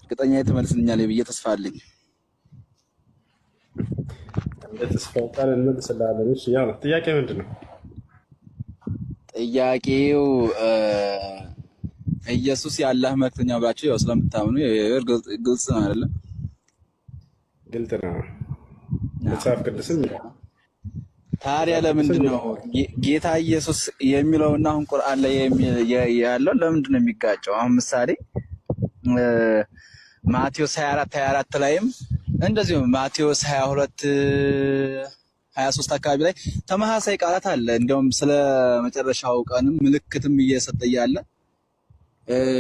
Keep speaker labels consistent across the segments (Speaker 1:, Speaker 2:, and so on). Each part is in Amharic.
Speaker 1: እርግጠኛ የተመልስልኛለህ ብዬ ተስፋ አለኝ።
Speaker 2: እንደ ተስፋው ቃል እንመልስልሃለን። እሺ ያው ጥያቄ ምንድን ነው?
Speaker 1: ጥያቄው ኢየሱስ የአላህ መልእክተኛ ብላችሁ ያው ስለምታምኑ ግልጽ ነው አይደለ?
Speaker 2: ግልጥ ነው። መጽሐፍ ቅዱስም ይላል።
Speaker 1: ታዲያ ለምንድን ነው ጌታ ኢየሱስ የሚለውና አሁን ቁርአን ላይ ያለው ለምንድን ነው የሚጋጨው? አሁን ምሳሌ ማቴዎስ 24 ላይም እንደዚሁ ማቴዎስ 23 አካባቢ ላይ ተመሳሳይ ቃላት አለ። እንዲያውም ስለ መጨረሻው ቀንም ምልክትም እየሰጠ ያለ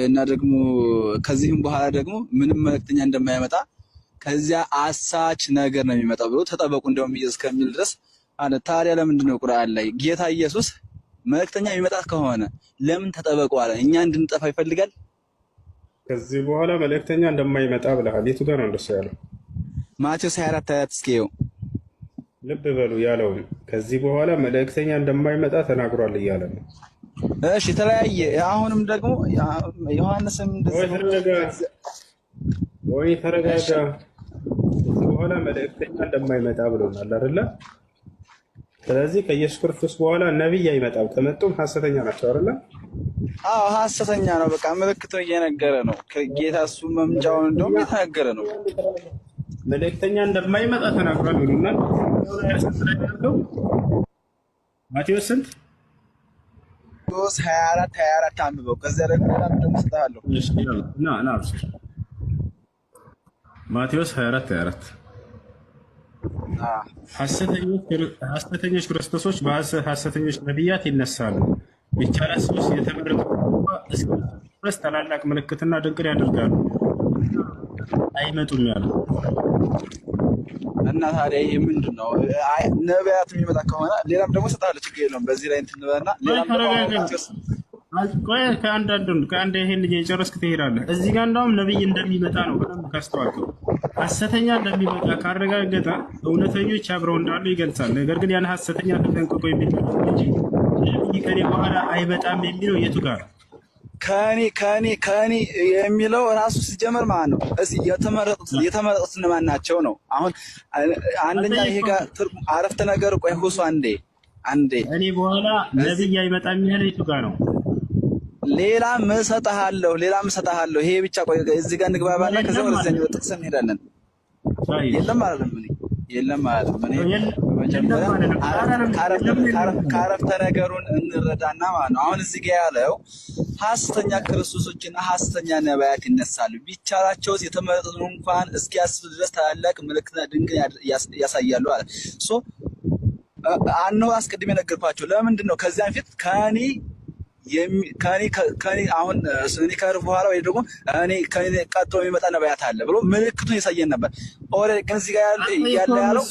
Speaker 1: እና ደግሞ ከዚህም በኋላ ደግሞ ምንም መልእክተኛ እንደማይመጣ ከዚያ አሳች ነገር ነው የሚመጣው ብሎ ተጠበቁ እንደውም ኢየሱስ ከሚል ድረስ አለ። ታዲያ ለምንድን ነው ቁርአን ላይ ጌታ ኢየሱስ መልእክተኛ የሚመጣ ከሆነ ለምን ተጠበቁ አለ? እኛ እንድንጠፋ ይፈልጋል?
Speaker 2: ከዚህ በኋላ መልእክተኛ እንደማይመጣ ብለሃል። የቱ ጋር ነው እንደሱ ያለው?
Speaker 1: ማቴዎስ 24 እስኪው
Speaker 2: ልብ በሉ ያለውን ከዚህ በኋላ መልእክተኛ እንደማይመጣ ተናግሯል እያለ ነው።
Speaker 1: እሺ የተለያየ አሁንም ደግሞ ዮሐንስም
Speaker 2: ወይ ተረጋጋ። ከዚህ በኋላ መልእክተኛ እንደማይመጣ ብሎናል አይደለ? ስለዚህ ከኢየሱስ ክርስቶስ በኋላ ነብይ አይመጣም። ከመጡም ሐሰተኛ ናቸው አይደለ?
Speaker 1: አዎ ሐሰተኛ ነው። በቃ ምልክቱ እየነገረ ነው። ከጌታ እሱ መምጫውን እንደውም እየተናገረ ነው።
Speaker 2: መልእክተኛ እንደማይመጣ ተናግሯል ብሎናል። ማቴዎስ ስንት?
Speaker 1: ማቴዎስ 24 አንብበው። ከዚያ ደግሞ ሌላ ምንድን ነው እሰጥሃለሁ።
Speaker 2: ና ማቴዎስ 24 ሐሰተኞች ክርስቶሶች በሐሰተኞች ነቢያት ይነሳሉ። የቻላስ ሰዎች የተመረጡ እስከ ድረስ ታላላቅ ምልክትና ድንቅን ያደርጋሉ፣ አይመጡም ያለው
Speaker 1: እና ታዲያ ይሄ ምንድን ነው? ነቢያት የሚመጣ ከሆነ ሌላም ደግሞ እሰጥሃለሁ። ችግር የለውም። በዚህ ላይ እንትን በልና ሌላም
Speaker 2: ከአንድ ይሄን እየጨረስክ ትሄዳለህ። እዚህ ጋር እንደውም ነቢይ እንደሚመጣ ነው በደንብ ካስተዋልከው። ሐሰተኛ እንደሚመጣ ካረጋገጠ እውነተኞች አብረው እንዳሉ ይገልጻል። ነገር ግን ያን ሐሰተኛ ተጠንቅቆ የሚመጣው እንጂ ነቢይ ከኔ በኋላ አይመጣም የሚለው የቱ ጋር ነው?
Speaker 1: ከኔ የሚለው ራሱ ሲጀመር ማለት ነው። እዚህ የተመረጡት እነማን ናቸው ነው። አሁን አንደኛ ይሄ ጋር አረፍተ ነገር ቆይ ሁሱ አንዴ
Speaker 2: እኔ በኋላ ነብይ አይመጣም የሚለው የቱ ጋር ነው?
Speaker 1: ሌላም እሰጥሃለሁ። ይሄ ብቻ ቆይ እዚህ ጋር እንግባባና ከዛ ወደዛኛው ጥቅስ እንሄዳለን። የለም ማለት ነው። በመጀመሪያ ከአረፍተ ነገሩን እንረዳና ማለት ነው። አሁን እዚህ ጋር ያለው ሐሰተኛ ክርስቶሶችና ሐሰተኛ ነቢያት ይነሳሉ፣ ቢቻላቸውስ የተመረጡትን እንኳን እስኪያስብ ድረስ ታላላቅ ምልክትና ድንቅ ያሳያሉ አለ። አስቀድሜ የነገርኳቸው ለምንድን ነው? ከዚያ በፊት ከኔ አሁን እኔ ከር በኋላ ወይ ደግሞ ከኔ ቀጥሎ የሚመጣ ነቢያት አለ ብሎ ምልክቱን ያሳየን ነበር። ኦሬ ግን እዚህ ጋር ያለው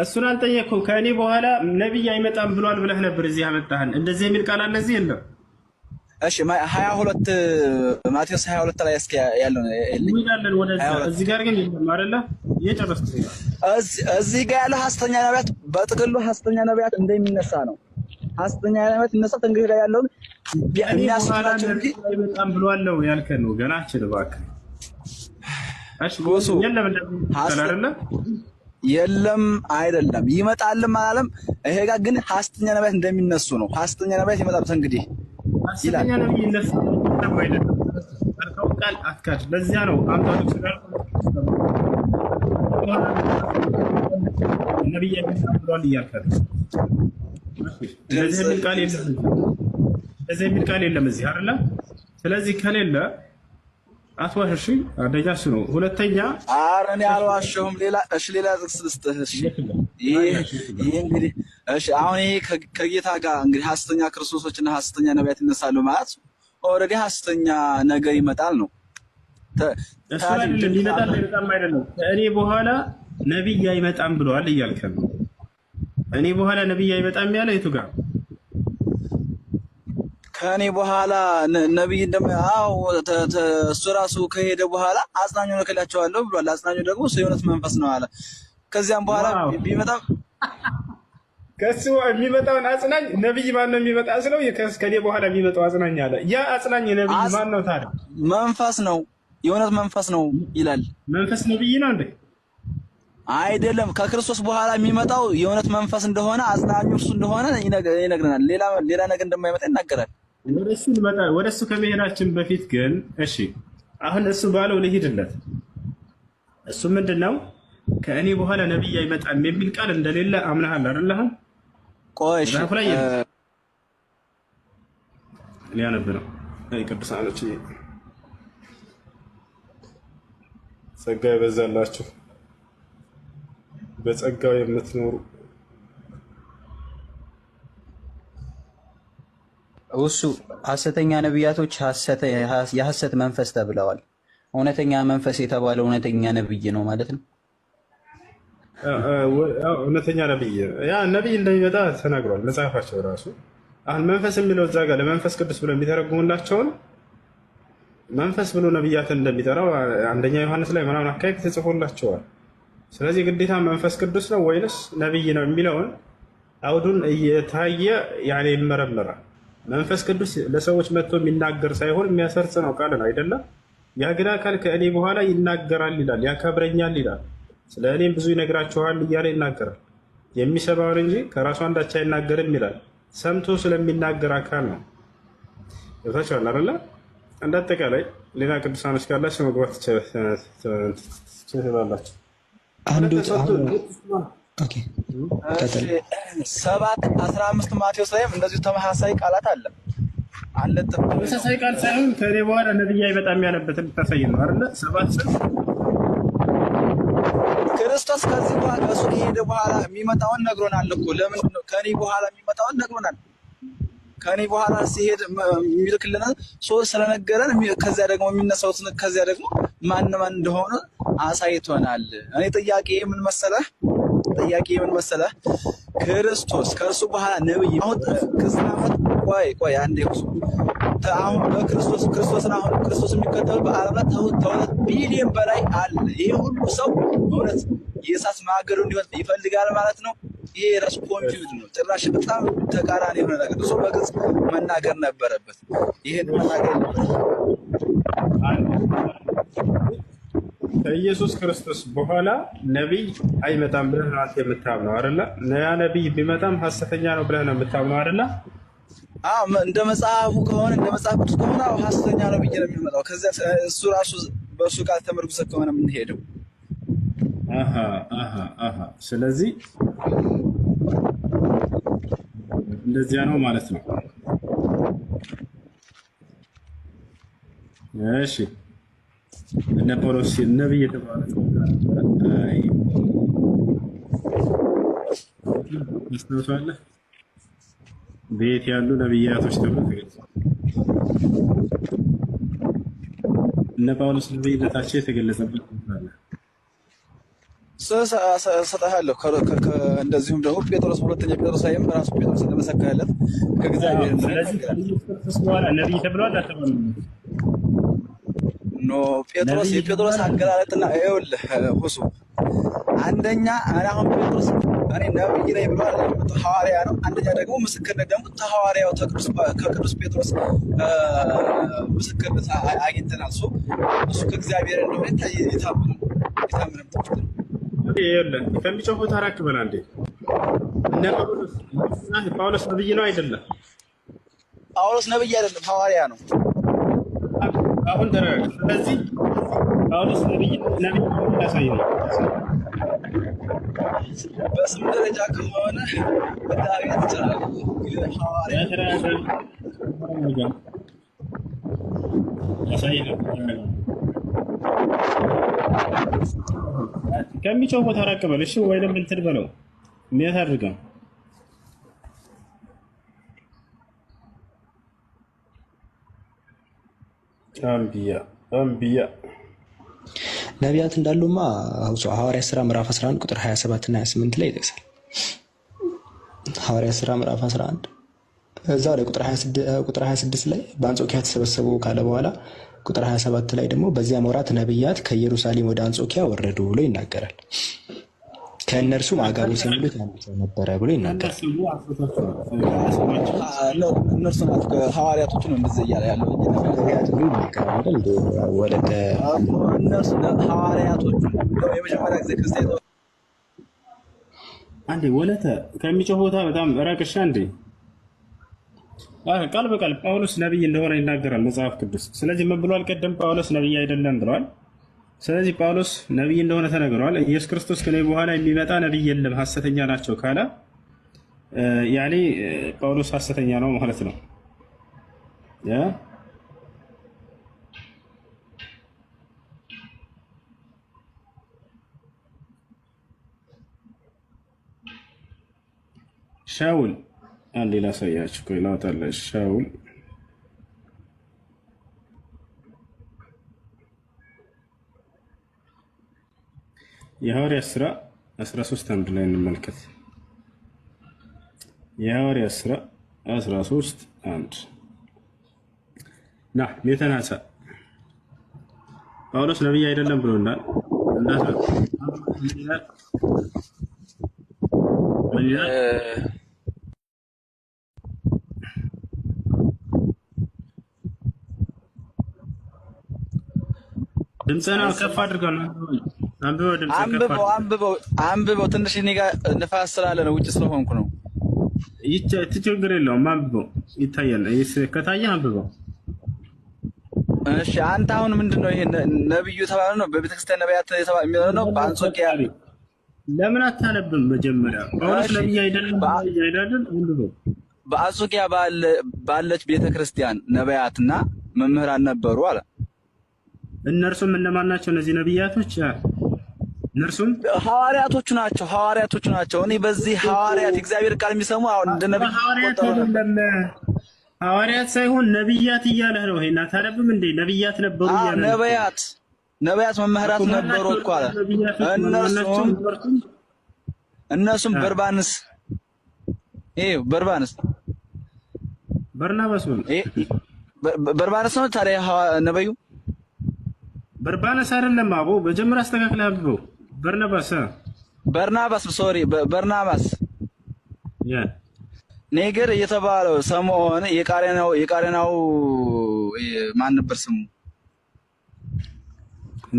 Speaker 2: እሱን አልጠየቅኩም። ከኔ በኋላ ነብይ አይመጣም ብሏል ብለህ ነበር። እዚህ አመጣህን እንደዚህ የሚል ቃል አለ እዚህ የለም።
Speaker 1: እሺ 22 ማቴዎስ 22 ላይ እስኪ ያለው
Speaker 2: ይላል ወደ እዚህ ጋር ግን የለም አይደለ? እየጨረስኩ
Speaker 1: እዚህ ጋር ያለው ሐሰተኛ ነቢያት በጥቅሉ ሐሰተኛ ነቢያት እንደሚነሳ ነው። ሐሰተኛ ነቢያት ይነሳ እንግዲህ ላይ ያለው የሚያስፈራቸው እንጂ
Speaker 2: አይመጣም ብሏል ነው ያልከን ነው። ገና አችል እባክህ። እሺ ጎሱ የለም እንደምን
Speaker 1: የለም አይደለም ይመጣልም አላለም። ይሄ ጋር ግን ሐሰተኛ ነቢያት እንደሚነሱ ነው። ሐሰተኛ ነቢያት ይመጣሉ እንግዲህ
Speaker 2: ሐሰተኛ ነብይ ይነሳ አይደለም ቃል አትካድ። ለዚያ ነው አምጣው ተስላል ነብይ ያስተምራል እያልከ እንደዚህ የሚል ቃል የለም እዚህ አይደለ? ስለዚህ ከሌለ አትዋሽ። እሺ አንደኛ እሱ ነው። ሁለተኛ
Speaker 1: ኧረ እኔ አልዋሸሁም። ሌላ ጥቅስ ልስጥህ። እሺ ይሄ እንግዲህ እሺ አሁን ይሄ ከጌታ ጋር እንግዲህ ሐሰተኛ ክርስቶሶችና ሐሰተኛ ነቢያት ይነሳሉ ማለት ኦልሬዲ ሐሰተኛ ነገር ይመጣል ነው።
Speaker 2: አይደለም እኔ በኋላ ነብይ አይመጣም ብለዋል እያልከ ነው። እኔ በኋላ ነብይ አይመጣም ያለው የቱ ጋር?
Speaker 1: ከኔ በኋላ ነብይ እሱ ራሱ ከሄደ በኋላ አጽናኙን እልክላቸዋለሁ ብሏል። አጽናኙ ደግሞ የእውነት መንፈስ ነው አለ። ከዚያም በኋላ ቢመጣም
Speaker 2: ከሱ የሚመጣውን አጽናኝ ነብይ ማን ነው የሚመጣ ስለው ከኔ በኋላ የሚመጣው አጽናኝ አለ። ያ አጽናኝ ነብይ ማን ነው ታዲያ?
Speaker 1: መንፈስ ነው። የእውነት መንፈስ ነው ይላል።
Speaker 2: መንፈስ ነብይ ነው እንዴ?
Speaker 1: አይደለም። ከክርስቶስ በኋላ የሚመጣው የእውነት መንፈስ እንደሆነ አጽናኙ እርሱ እንደሆነ ይነግረናል። ሌላ ነገር እንደማይመጣ ይናገራል።
Speaker 2: ወደ እሱ ከመሄዳችን በፊት ግን እሺ፣ አሁን እሱ ባለው ልሂድለት። እሱ ምንድነው ከእኔ በኋላ ነብይ አይመጣም የሚል ቃል እንደሌለ አምናሃል አይደል?
Speaker 1: ቆይ
Speaker 2: ሊያነብ ነው። ቅዱሳኖች ጸጋ ይበዛላችሁ በጸጋው የምትኖሩ
Speaker 3: እሱ ሐሰተኛ ነቢያቶች የሐሰት መንፈስ ተብለዋል። እውነተኛ መንፈስ የተባለው እውነተኛ ነብይ ነው ማለት ነው።
Speaker 2: እውነተኛ ነብይ ያ ነብይ እንደሚመጣ ተናግሯል መጽሐፋቸው ራሱ። አሁን መንፈስ የሚለው እዛ ጋር ለመንፈስ ቅዱስ ብለው የሚተረጉሙላቸውን መንፈስ ብሎ ነብያትን እንደሚጠራው አንደኛ ዮሐንስ ላይ ምናምን አካባቢ ተጽፎላቸዋል። ስለዚህ ግዴታ መንፈስ ቅዱስ ነው ወይንስ ነብይ ነው የሚለውን አውዱን እየታየ ያኔ ይመረመራል። መንፈስ ቅዱስ ለሰዎች መጥቶ የሚናገር ሳይሆን የሚያሰርጽ ነው ቃልን አይደለም። ያ ግን አካል ከእኔ በኋላ ይናገራል ይላል፣ ያከብረኛል ይላል፣ ስለ እኔም ብዙ ይነግራችኋል እያለ ይናገራል። የሚሰማውን እንጂ ከራሱ አንዳች አይናገርም ይላል። ሰምቶ ስለሚናገር አካል ነው። ይታችኋል አይደለ? እንደ አጠቃላይ ሌላ ቅዱሳኖች ካላችሁ መግባት ትችላላችሁ።
Speaker 1: 7:15 ማቴዎስ ላይም እንደዚሁ ተመሳሳይ ቃላት አለ።
Speaker 2: ተመሳሳይ ቃል ሳይሆን ከእኔ በኋላ ነብይ አይመጣም ያለበትን ልታሳይ ነው አይደለ? 7
Speaker 1: ክርስቶስ ከዚህ በኋላ ከእሱ ከሄደ በኋላ የሚመጣውን ነግሮናል እኮ። ለምንድን ነው ከእኔ በኋላ የሚመጣውን ነግሮናል። ከእኔ በኋላ ሲሄድ የሚልክልናል ስለነገረን፣ ከዚያ ደግሞ የሚነሳው ከዚያ ደግሞ ማን እንደሆነ አሳይቶናል። እኔ ጥያቄ ምን መሰለህ? ክርስቶስ ከእርሱ በኋላ ነብይ አሁን ክርስቲያኖች ቆይ አንዴ አሁን ክርስቶስን አሁን ክርስቶስ የሚከተሉ በዓለም ላይ ከ2 ቢሊዮን በላይ አለ። ይሄ ሁሉ ሰው እውነት የእሳት ማገዶ እንዲሆን ይፈልጋል ማለት ነው። ይሄ ራሱ ኮንፊውዝ ነው። ጭራሽ በጣም ተቃራኒ የሆነ ነገር ሰው በግልጽ መናገር ነበረበት። ይሄን መናገር
Speaker 2: ከኢየሱስ ክርስቶስ በኋላ ነቢይ አይመጣም ብለህ ነው አንተ የምታምነው አይደለ? ያ ነቢይ ቢመጣም ሐሰተኛ ነው ብለህ ነው የምታምነው አይደለ?
Speaker 1: እንደ መጽሐፉ ከሆነ እንደ መጽሐፍ ቅዱስ ከሆነ ሐሰተኛ ነው ብዬ ነው የሚመጣው። ከዛ እሱ ራሱ በእሱ ቃል ተመርኩዘን ከሆነ የምንሄደው
Speaker 2: ስለዚህ እንደዚያ ነው ማለት ነው። እሺ እነ ጳውሎስ ነብይ የተባለ ታስታውሳለህ? ቤት ያሉ ነብያቶች ተብሎ ተገልጿል። እነ ጳውሎስ ነብይነታቸው የተገለጸበት አለ።
Speaker 1: ሰጣለሁ። እንደዚሁም ደግሞ ጴጥሮስ ሁለተኛ ጴጥሮስ ላይም ራሱ ጴጥሮስ እንደመሰከረለት ከእግዚአብሔር
Speaker 2: ስለዚህ ከኢየሱስ በኋላ ነብይ ተብሏል አልተባለም?
Speaker 1: ኖ የጴጥሮስ አገላለጥና ይኸውልህ ሁሱ አንደኛ አሁን ጴጥሮስ እኔ ነብይ ነኝ ብሏል፣ ሐዋርያ ነው። አንደኛ ደግሞ ምስክርነት ደግሞ ተሐዋርያው ከቅዱስ ጴጥሮስ ምስክርነት አግኝተናል። እሱ ከእግዚአብሔር እንደሆነ የታመነ
Speaker 2: ከሚጮሁ ታራክ በላ እንዴ። እነ ጳውሎስ ነብይ ነው አይደለም?
Speaker 1: ጳውሎስ ነብይ አይደለም፣ ሐዋርያ ነው።
Speaker 2: አሁን ተረጋጋ። ስለዚህ ጳውሎስ ነብይ ያሳየው
Speaker 1: በስም ደረጃ ከሆነ በታሪክ ይችላል። ሐዋርያ
Speaker 2: ከሚጮህ ቦታ ራቅ በል እሺ፣ ወይንም እንትን በለው ምን አድርገው። አንቢያ
Speaker 4: ነቢያት እንዳሉማ ሐዋርያ ሥራ ምዕራፍ 11 ቁጥር 27 እና 28 ላይ ይጠቅሳል። ሐዋርያ ሥራ ምዕራፍ 11 እዛው ላይ ቁጥር 26 ላይ በአንጾኪያ ተሰበሰቡ ካለ በኋላ ቁጥር 27 ላይ ደግሞ በዚያ ወራት ነቢያት ከኢየሩሳሌም ወደ አንጾኪያ ወረዱ ብሎ ይናገራል። ከእነርሱም አጋቦስ የሚሉት አንድ ሰው ነበረ ብሎ ይናገራል።
Speaker 1: እነርሱ ናት ሐዋርያቶቹ ነው እንደዚህ እያለ ያለው
Speaker 4: ነቢያት ብሎ ይናገራል አይደል? ወለተ
Speaker 1: እነርሱ ሐዋርያቶቹ የመጀመሪያ ጊዜ ክርስቲያን
Speaker 2: አንዴ ወለተ ከሚጮህ ቦታ በጣም ራቅሻ እንዴ። ቃል በቃል ጳውሎስ ነብይ እንደሆነ ይናገራል መጽሐፍ ቅዱስ። ስለዚህ ምን ብሏል? ቀደም ጳውሎስ ነብይ አይደለም ብለዋል። ስለዚህ ጳውሎስ ነብይ እንደሆነ ተነግሯል። ኢየሱስ ክርስቶስ ከኔ በኋላ የሚመጣ ነብይ የለም ሐሰተኛ ናቸው ካለ ያኔ ጳውሎስ ሐሰተኛ ነው ማለት ነው። ሻውል አንዴ ላሳያችሁ ቆይ ላውጣለሽ። ሻውል የሐዋርያት ሥራ 13 አንድ ላይ እንመልከት። የሐዋርያት ሥራ 13 አንድ ና የተናሳ ጳውሎስ ነብይ አይደለም ብሎናል። ድምፅህን ከፍ አድርገው
Speaker 1: አንብበው። ትንሽ እኔ ጋር ንፋስ ስላለ ነው፣ ውጭ ስለሆንኩ ነው።
Speaker 2: ችግር የለውም አንብበው፣ ይታያል። ከታየ አንብበው።
Speaker 1: እሺ አንተ አሁን ምንድነው ይሄ ነብዩ የተባለ ነው በቤተክርስቲያን ነቢያት የተባለ የሚለው ነው በአንጾኪያ
Speaker 2: ለምን አታነብም? መጀመሪያ ጳውሎስ ነብይ አይደለም አይደለም አንብበው።
Speaker 1: በአንጾኪያ ባለች ቤተክርስቲያን ነቢያትና መምህራን ነበሩ አለ።
Speaker 2: እነርሱም እነማን ናቸው እነዚህ ነብያቶች? እነርሱም
Speaker 1: ሐዋርያቶቹ ናቸው። እኔ በዚህ ሐዋርያት እግዚአብሔር ቃል የሚሰሙ አሁን እንደ ነብይ
Speaker 2: ሐዋርያት ሳይሆን ነብያት እያለህ ነው። ይሄን አታነብም እንዴ? ነብያት ነበሩ እያለ
Speaker 1: ነቢያት መምህራን ነበሩ እኮ አለ። እነሱም በርባንስ
Speaker 2: በርናባስ
Speaker 1: ነው ታዲያ ነብዩ
Speaker 2: በርባናስ አይደለም። አቦ መጀመሪያ አስተካክለህ አንብበው። በርናባስ ኔገር እየተባለው ሰሞን የቃሬናው ማን ነበር ስሙ?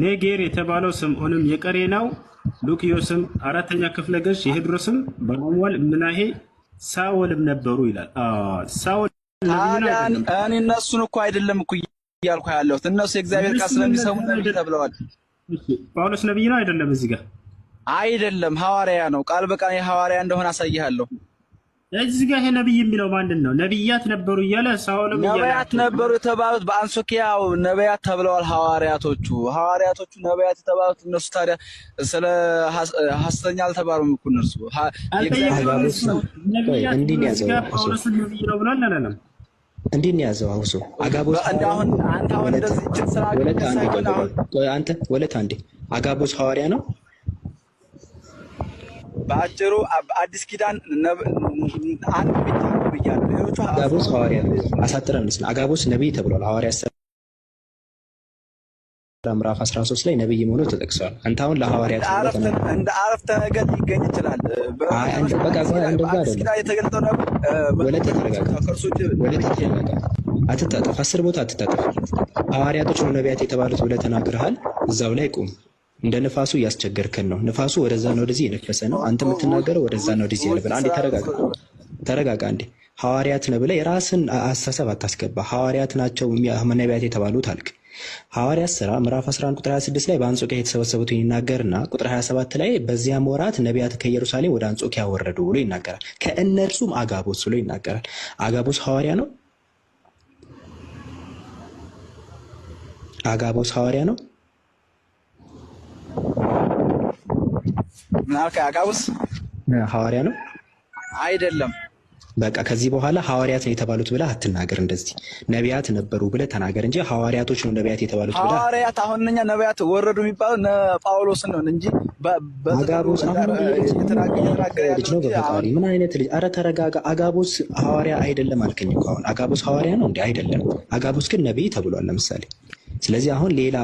Speaker 2: ኔጌር የተባለው ስምዖንም የቀሬናው ሉክዮስም አራተኛ ክፍለ ገዥ የሄድሮስም በአሟል ምናሄ ሳውልም ነበሩ ይላል። ሳውል
Speaker 1: እኔ እነሱን እኮ አይደለም እኮ እያልኩ ያለሁት እነሱ የእግዚአብሔር ቃል ስለሚሰሙ ነብይ ተብለዋል።
Speaker 2: ጳውሎስ ነብይ ነው አይደለም? እዚህ ጋር
Speaker 1: አይደለም ሐዋርያ ነው። ቃል በቃል ሐዋርያ እንደሆነ አሳይሃለሁ።
Speaker 2: እዚህ ጋር ይሄ ነብይ የሚለው ማንን ነው? ነብያት ነበሩ እያለ ሳውልም
Speaker 1: ነብያት ነበሩ የተባሉት በአንጾኪያው ነብያት ተብለዋል። ሐዋርያቶቹ ነብያት የተባሉት እነሱ ታዲያ ስለ ሐሰተኛ አልተባሉም እኮ እነሱ
Speaker 4: እንዲህ ነው ያዘው።
Speaker 2: ጳውሎስ ነብይ ነው ብሏል አላለም?
Speaker 4: እንዲህ ነው ያዘው። አውሶ አጋቦስ
Speaker 1: አንተ አሁን እንደዚህ እጅግ ስራ
Speaker 4: አንተ ወለት አንዴ አጋቦስ ሐዋርያ ነው።
Speaker 1: በአጭሩ አዲስ ኪዳን አንድ ብቻ ነው ብያለሁ። ሌሎቹ
Speaker 4: አጋቦስ ሐዋርያ ነው። አሳጥረን እንስና አጋቦስ ነብይ ተብሏል። ሐዋርያት ሥራ ምዕራፍ 13 ላይ ነብይ መሆኑ ተጠቅሷል። አንተ አሁን ለሐዋርያት
Speaker 1: እንደ አረፍተ ነገር ሊገኝ ይችላል።
Speaker 4: አይ አንተ በቃ እንደዛ አይደለም።
Speaker 1: የተገለጠው ነው።
Speaker 4: ወለተ ተረጋጋ። አትታጠፍ። 10 ቦታ አትታጠፍ። ሐዋርያቶች ነው ነቢያት የተባሉት ብለህ ተናግረሃል። እዛው ላይ ቁም። እንደ ንፋሱ እያስቸገርከን ነው። ንፋሱ ወደዛና ወደዚህ የነፈሰ ነው። አንተ የምትናገረው ወደዛና ወደዚህ ያለብን። አንዴ ተረጋጋ። አንዴ ሐዋርያት ነው ብለህ የራስን አስተሳሰብ አታስገባ። ሐዋርያት ናቸው ነቢያት የተባሉት አልክ። ሐዋርያት ሥራ ምዕራፍ 11 ቁጥር 26 ላይ በአንጾኪያ የተሰበሰቡትን ይናገርና ቁጥር 27 ላይ በዚያም ወራት ነቢያት ከኢየሩሳሌም ወደ አንጾኪያ ወረዱ ብሎ ይናገራል። ከእነርሱም አጋቦስ ብሎ ይናገራል። አጋቦስ ሐዋርያ ነው። አጋቦስ ሐዋርያ ነው።
Speaker 1: አጋቦስ
Speaker 4: ሐዋርያ ነው
Speaker 1: አይደለም።
Speaker 4: በቃ ከዚህ በኋላ ሐዋርያት ነው የተባሉት ብለህ አትናገር። እንደዚህ ነቢያት ነበሩ ብለህ ተናገር እንጂ ሐዋርያቶች ነው ነቢያት የተባሉት ብለህ
Speaker 1: ሐዋርያት አሁን እኛ ነቢያት ወረዱ የሚባለው ጳውሎስን ነው እንጂ
Speaker 4: አጋቦስ ልጅ ነው በፈጣሪ ምን አይነት ልጅ? ኧረ ተረጋጋ። አጋቦስ ሐዋርያ አይደለም አልከኝ እኮ አሁን። አጋቦስ ሐዋርያ ነው እንዴ? አይደለም። አጋቦስ ግን ነቢይ ተብሏል ለምሳሌ። ስለዚህ አሁን ሌላ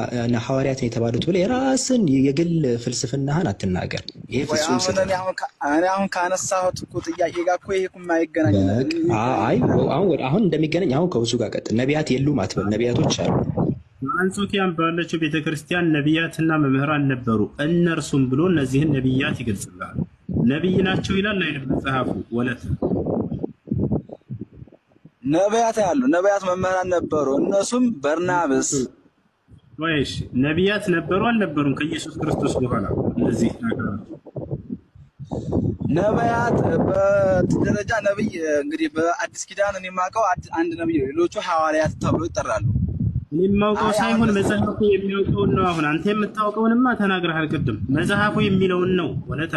Speaker 4: ሐዋርያት ነው የተባሉት ብለህ የራስን የግል ፍልስፍናህን አትናገር። ይሄ ፍጹም ስህተት።
Speaker 1: እኔ አሁን ካነሳሁት እኮ ጥያቄ ጋር እኮ ይሄ እኮ የማይገናኝ ነገር።
Speaker 4: አሁን እንደሚገናኝ አሁን ከብዙ ጋር ቀጥል። ነቢያት የሉም አትበል፣ ነቢያቶች አሉ።
Speaker 2: በአንጾኪያም ባለችው ቤተክርስቲያን ነቢያትና መምህራን ነበሩ፣ እነርሱም ብሎ እነዚህን ነቢያት ይገልጽልሃል። ነቢይ ናቸው ይላል አይደል መጽሐፉ? ወለት
Speaker 1: ነቢያት ያሉ ነቢያት መምህራን ነበሩ፣ እነሱም በርናብስ
Speaker 2: ወይስ ነቢያት ነበሩ አልነበሩም? ከኢየሱስ ክርስቶስ በኋላ እነዚህ ነገሮች
Speaker 1: ነቢያት በደረጃ ነብይ እንግዲህ በአዲስ ኪዳን እኔ የማውቀው አንድ ነብይ፣ ሌሎቹ ሐዋርያት ተብሎ ይጠራሉ።
Speaker 2: እኔ የማውቀው ሳይሆን መጽሐፉ የሚያውቀውን ነው። አሁን አንተ የምታውቀውንማ ተናግረሃል ቅድም። መጽሐፉ የሚለውን ነው ወለታ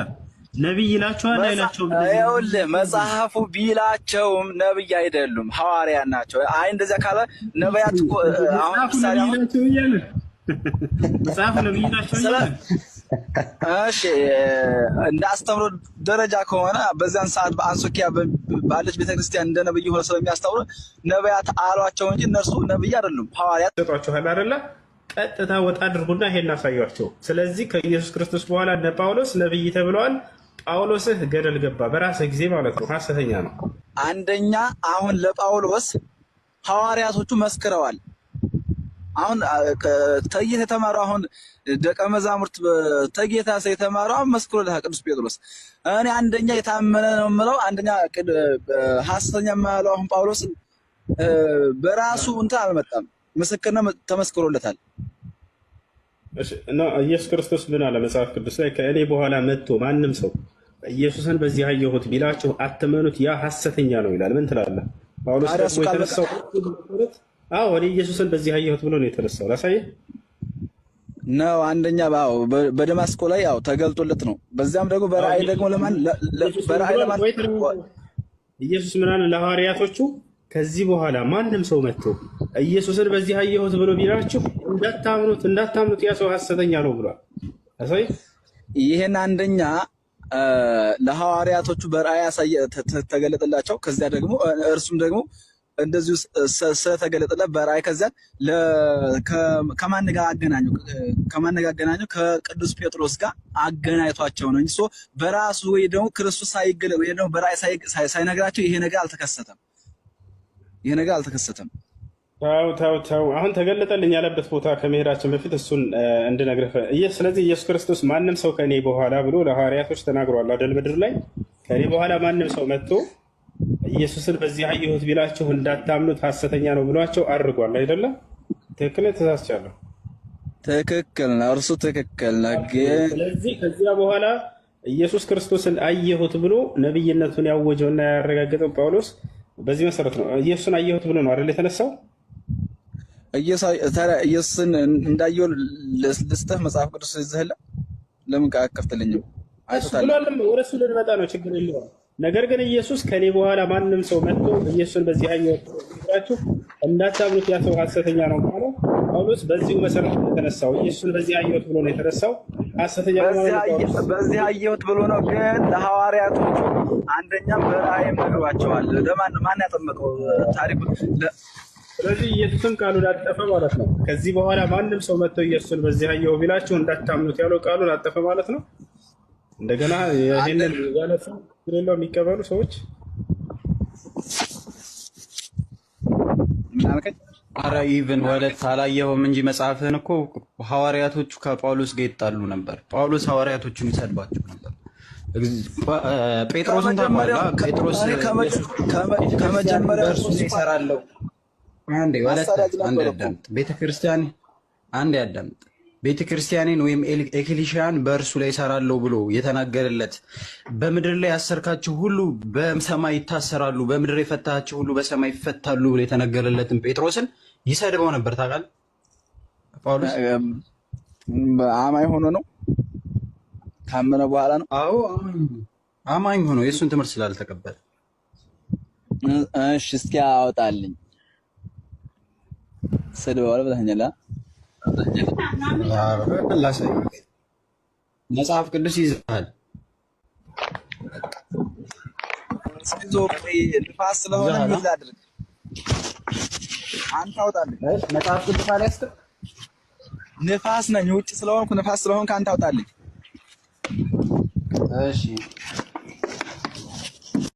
Speaker 2: ነብይ ይላቸዋል አይላቸውም?
Speaker 1: ይኸውልህ መጽሐፉ ቢላቸውም ነብይ አይደሉም፣ ሐዋርያት ናቸው። አይ እንደዚያ ካለ ነቢያት እኮ አሁን ምሳሌ
Speaker 2: መጽሐፉ ነብይ ይላቸው ይላል።
Speaker 1: እሺ እንደ አስተምሮ ደረጃ ከሆነ በዛን ሰዓት በአንጾኪያ ባለች ቤተክርስቲያን እንደ ነብይ ሆነው ስለሚያስተምሩ ነቢያት አሏቸው እንጂ እነርሱ ነብይ አይደሉም፣ ሐዋርያት
Speaker 2: ተጧቸዋል አይደለ? ቀጥታ ወጣ አድርጉና ይሄን አሳያቸው። ስለዚህ ከኢየሱስ ክርስቶስ በኋላ እነ ጳውሎስ ነብይ ተብለዋል። ጳውሎስህ ገደል ገባ በራስህ ጊዜ ማለት ነው። ሐሰተኛ ነው።
Speaker 1: አንደኛ አሁን ለጳውሎስ ሐዋርያቶቹ መስክረዋል። አሁን ተጌታ የተማሩ አሁን ደቀ መዛሙርት ተጌታ የተማሩ አሁን መስክሮልሃል ቅዱስ ጴጥሮስ። እኔ አንደኛ የታመነ ነው የምለው አንደኛ ሐሰተኛ የማለው አሁን ጳውሎስን በራሱ እንትን አልመጣም፣ ምስክርነት ተመስክሮለታል።
Speaker 2: ኢየሱስ ክርስቶስ ምን አለ መጽሐፍ ቅዱስ ላይ? ከእኔ በኋላ መጥቶ ማንም ሰው ኢየሱስን በዚህ አየሁት ቢላችሁ አትመኑት፣ ያ ሐሰተኛ ነው ይላል። ምን ትላለህ? ጳውሎስ ደግሞ የተነሳው እኔ ኢየሱስን በዚህ አየሁት ብሎ ነው የተነሳው። ላሳየህ
Speaker 1: ነው። አንደኛ በደማስቆ ላይ ተገልጦለት ነው። በዚያም ደግሞ በራእይ ደግሞ በራእይ
Speaker 2: ኢየሱስ ምን አለ ለሐዋርያቶቹ? ከዚህ በኋላ ማንም ሰው መጥቶ ኢየሱስን በዚህ አየሁት ብሎ ቢላችሁ እንዳታምኑት ያ ሰው ሐሰተኛ ነው ብሏል። አሳይ
Speaker 1: ይሄን አንደኛ ለሐዋርያቶቹ በራእይ ተገለጠላቸው። ከዚያ ደግሞ እርሱም ደግሞ እንደዚሁ ስለተገለጠለት በራእይ ከዚያ ከማን ጋር አገናኘው? ከቅዱስ ጴጥሮስ ጋር አገናኝቷቸው ነው እንጂ በራሱ ወይ ደግሞ ክርስቶስ ሳይገለጥ ወይ ደግሞ በራእይ ሳይነግራቸው ይሄ ነገር አልተከሰተም።
Speaker 2: ተው አሁን ተገለጠልኝ ያለበት ቦታ ከመሄዳችን በፊት እሱን እንድነግርህ። ስለዚህ ኢየሱስ ክርስቶስ ማንም ሰው ከኔ በኋላ ብሎ ለሐዋርያቶች ተናግሯል አይደል? ምድር ላይ ከኔ በኋላ ማንም ሰው መጥቶ ኢየሱስን በዚህ አየሁት ቢላችሁ እንዳታምኑት ሐሰተኛ ነው ብሏቸው አድርጓል አይደለም? ትክክል ነው? ተሳስቻለሁ?
Speaker 1: ትክክል ነው። እርሱ ትክክል ነው። ግን
Speaker 2: ስለዚህ ከዚያ በኋላ ኢየሱስ ክርስቶስን አየሁት ብሎ ነብይነቱን ያወጀውና ያረጋገጠው ጳውሎስ በዚህ መሰረት ነው። ኢየሱስን አየሁት ብሎ ነው አይደል የተነሳው?
Speaker 1: ኢየሱስን እንዳየው ልስጥህ መጽሐፍ ቅዱስ ይዘህላ ለምን ከፍተልኝም
Speaker 2: አይተታል። ወደ እሱ ልንመጣ ነው፣ ችግር የለውም። ነገር ግን ኢየሱስ ከኔ በኋላ ማንም ሰው መጥቶ ኢየሱስን በዚህ አየሁት ብላችሁ እንዳታምኑት ያ ሰው ሐሰተኛ ነው ማለት ጳውሎስ በዚሁ መሰረት የተነሳው ኢየሱስን በዚህ አየሁት ብሎ ነው የተነሳው። ሐሰተኛ ነው
Speaker 1: በዚህ አየሁት ብሎ ነው። ግን ለሐዋርያቶቹ አንደኛ በራእይም ነግሯቸዋል። ማን ያጠመቀው ታሪኩን?
Speaker 2: ስለዚህ ኢየሱስም ቃሉን አጠፈ ማለት ነው። ከዚህ በኋላ ማንም ሰው መጥቶ ኢየሱስን በዚህ አየሁ ቢላችሁ እንዳታምኑት ያለው ቃሉን አጠፈ ማለት ነው። እንደገና ይሄንን ያለፈ ሌላው የሚቀበሉ ሰዎች
Speaker 3: ኧረ ኢቭን ወለት አላየኸውም እንጂ መጽሐፍህን እኮ ሐዋርያቶቹ ከጳውሎስ ጋር ይጣሉ ነበር። ጳውሎስ ሐዋርያቶቹን ይሰድባቸው ነበር። ጴጥሮስን ታውቃለህ? ጴጥሮስ ከመጀመሪያ እርሱ ይሰራለው። አንዴ ወለት አንዴ አዳምጥ። ቤተክርስቲያኔን ወይም ኤክሊሽያን በእርሱ ላይ ይሰራለው ብሎ የተናገረለት በምድር ላይ ያሰርካቸው ሁሉ በሰማይ ይታሰራሉ፣ በምድር የፈታቸው ሁሉ በሰማይ ይፈታሉ ብሎ የተነገረለትን ጴጥሮስን ይሰድበው ነበር። ታውቃለህ? ጳውሎስ
Speaker 1: አማኝ ሆኖ ነው ካመነ በኋላ ነው።
Speaker 3: አዎ አማኝ ሆኖ የእሱን ትምህርት ስላልተቀበለ።
Speaker 1: እሺ እስኪ አውጣልኝ። ሰድበዋል ብለኸኛል።
Speaker 3: መጽሐፍ ቅዱስ ይዘሃል።
Speaker 1: ንፋስ ስለሆነ ምን ላድርግ? አንተ አውጣልኝ።
Speaker 3: መጽሐፍ ቅዱስ አልያዝክም?
Speaker 1: ንፋስ ነኝ፣ ውጭ ስለሆንኩ ንፋስ ስለሆንክ አንተ አውጣልኝ።
Speaker 3: እሺ